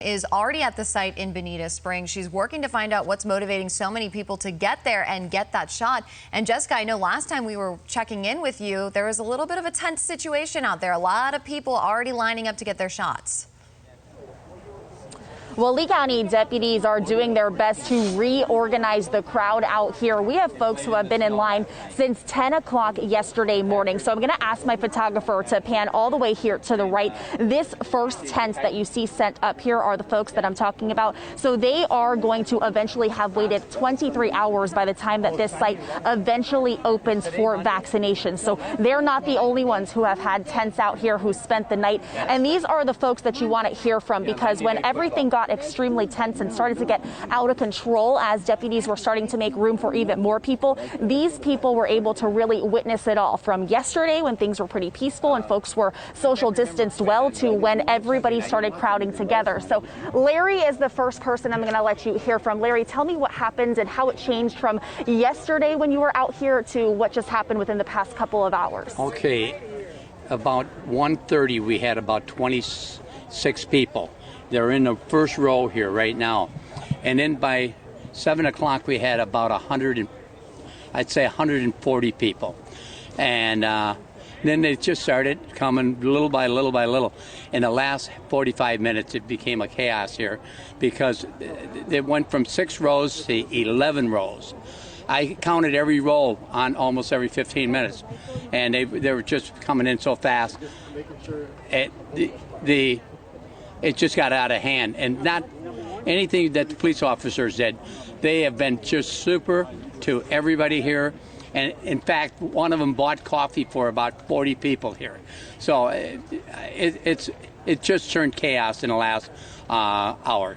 Is already at the site in Bonita Springs. She's working to find out what's motivating so many people to get there and get that shot. And Jessica, I know last time we were checking in with you, there was a little bit of a tense situation out there. A lot of people already lining up to get their shots. Well, Lee County deputies are doing their best to reorganize the crowd out here. We have folks who have been in line since 10 o'clock yesterday morning. So I'm going to ask my photographer to pan all the way here to the right. This first tent that you see set up here are the folks that I'm talking about. So they are going to eventually have waited 23 hours by the time that this site eventually opens for vaccination. So they're not the only ones who have had tents out here who spent the night. And these are the folks that you want to hear from, because when everything got extremely tense and started to get out of control as deputies were starting to make room for even more people, these people were able to really witness it all, from yesterday when things were pretty peaceful and folks were social distanced well, to when everybody started crowding together. So Larry is the first person I'm going to let you hear from. Larry, tell me what happened and how it changed from yesterday when you were out here to what just happened within the past couple of hours. Okay, about 1:30 we had about 26 people. They're in the first row here right now. And then by 7 o'clock we had about 140 people. And then they just started coming little by little by little. In the last 45 minutes it became a chaos here, because it went from 6 rows to 11 rows. I counted every row on almost every 15 minutes, and they were just coming in so fast. It just got out of hand, and not anything that the police officers did. They have been just super to everybody here, and in fact, one of them bought coffee for about 40 people here. So it just turned chaos in the last hour.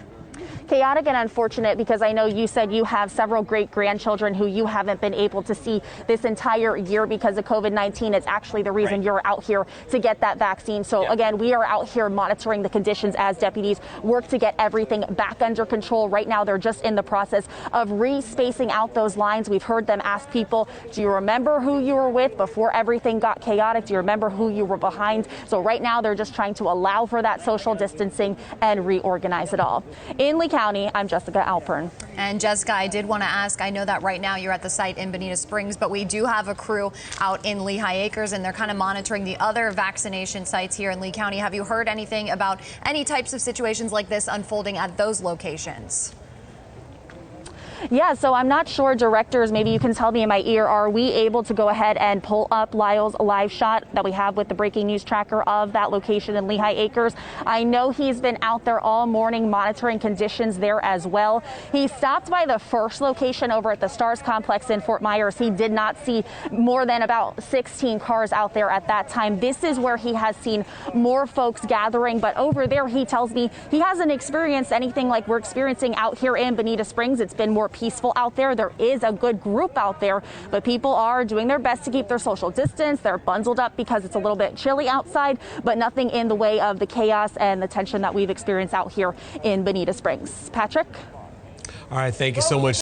Chaotic and unfortunate, because I know you said you have several great grandchildren who you haven't been able to see this entire year because of COVID-19. It's actually the reason you're out here to get that vaccine. So again, we are out here monitoring the conditions as deputies work to get everything back under control. Right now, they're just in the process of re-spacing out those lines. We've heard them ask people, do you remember who you were with before everything got chaotic? Do you remember who you were behind? So right now, they're just trying to allow for that social distancing and reorganize it all. In Lee County, I'm Jessica Alpern. And Jessica, I did want to ask, I know that right now you're at the site in Bonita Springs, but we do have a crew out in Lehigh Acres, and they're kind of monitoring the other vaccination sites here in Lee County. Have you heard anything about any types of situations like this unfolding at those locations? Yeah, so I'm not sure, directors, maybe you can tell me in my ear, are we able to go ahead and pull up Lyle's live shot that we have with the breaking news tracker of that location in Lehigh Acres? I know he's been out there all morning monitoring conditions there as well. He stopped by the first location over at the Stars Complex in Fort Myers. He did not see more than about 16 cars out there at that time. This is where he has seen more folks gathering, but over there he tells me he hasn't experienced anything like we're experiencing out here in Bonita Springs. It's been more peaceful out there. There is a good group out there, but people are doing their best to keep their social distance. They're bundled up because it's a little bit chilly outside, but nothing in the way of the chaos and the tension that we've experienced out here in Bonita Springs. Patrick? All right, thank you so much.